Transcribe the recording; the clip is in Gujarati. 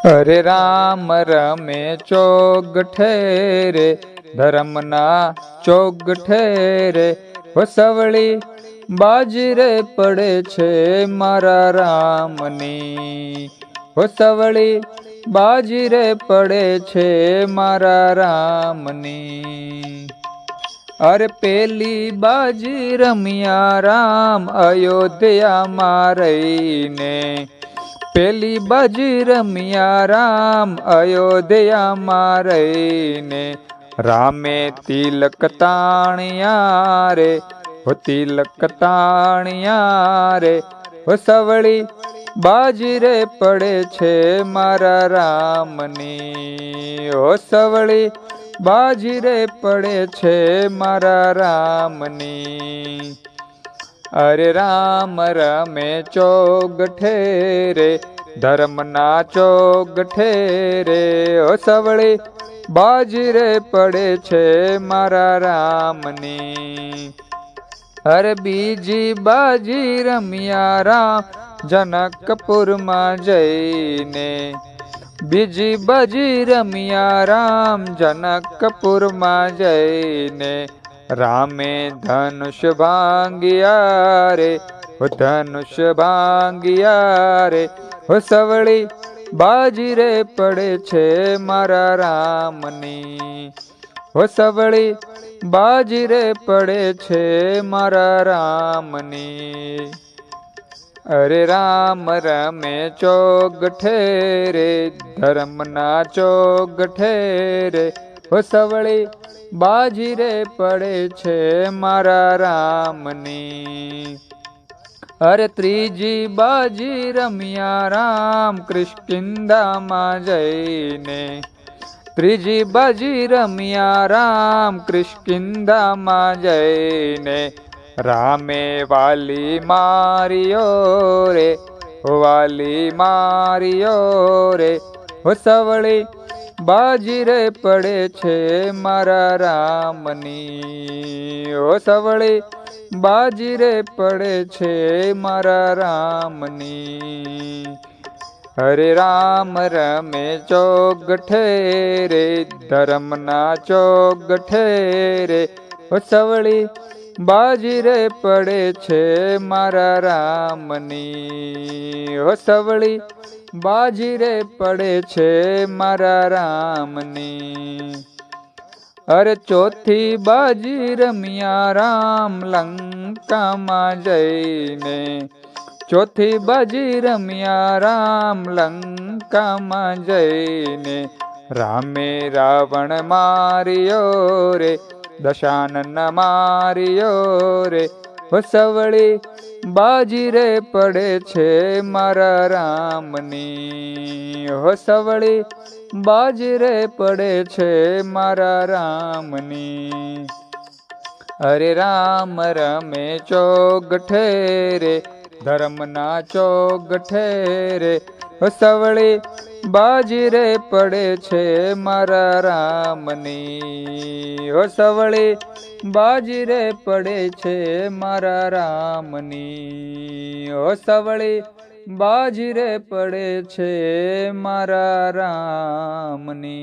હરે રામ રમે ચોગઠે રે, ધર્મના ચોગઠે રે, વસવળી બાજી રે પડે છે મારા રામની, વસવળી બાજી રે પડે છે મારા રામની. અરે પેલી બાજી રમ્યા રામ અયોધ્યામાં રહીને, પેલી બાજી રમ્યા રામ અયોધ્યામાં રહીને, રામે તિલક તાણ્યા રે, હો તિલક તાણ્યા રે, વસવળી બાજી રે પડે છે મારા રામની, વસવળી બાજી રે પડે છે મારા રામની. અરે રામ રમે ચોગઠે રે, ધર્મના ચોગઠે રે, વસવળી બાજી રે પડે છે મારા રામની. અરે બીજી બાજી રમ્યા રામ જનકપુરમાં જઈને, બીજી બાજી રમ્યા રામ જનકપુરમાં જઈને, રામે ધનુષ ભાંગ્યા રે, ધનુષ ભાંગ્યા રે, વસવળી બાજી રે પડે છે મારા રામની, વસવળી બાજી રે પડે છે મારા રામની. અરે રામ રમે ચોગઠે રે, ધર્મના ચોગઠે રે, વસવળી બાજી રે પડે છે મારા રામની. અરે ત્રીજી બાજી રમ્યા રામ કિષ્કિંધામાં જઈને, ત્રીજી બાજી રમ્યા રામ કિષ્કિંધામાં જઈને, રામે વાલી માર્યો રે, વાલી માર્યો રે, વસવળી બાજી રે પડે છે મારા રામની, વસવળી બાજી રે પડે છે મારા રામની. હરે રામ રમે ચોગઠે રે, ધર્મના ચોગઠે રે, વસવળી બાજી રે પડે છે મારા રામની, વસવળી બાજી રે પડે છે મારા રામની. અરે ચોથી બાજી રમ્યા રામ લંકામાં જઈને, ચોથી બાજી રમ્યા રામ લંકામાં જઈને, રામે રાવણ માર્યો રે, દશાનન માર્યો રે, વસવળી બાજી રે પડે છે મારા રામની, વસવળી બાજી રે પડે છે મારા રામની. હરે રામ રમે ચોગઠે રે, ધર્મના ચોગઠે રે, વસવળી બાજી રે પડે છે મારા રામની, વસવળી બાજી રે પડે છે મારા રામની, વસવળી બાજી રે પડે છે મારા રામની.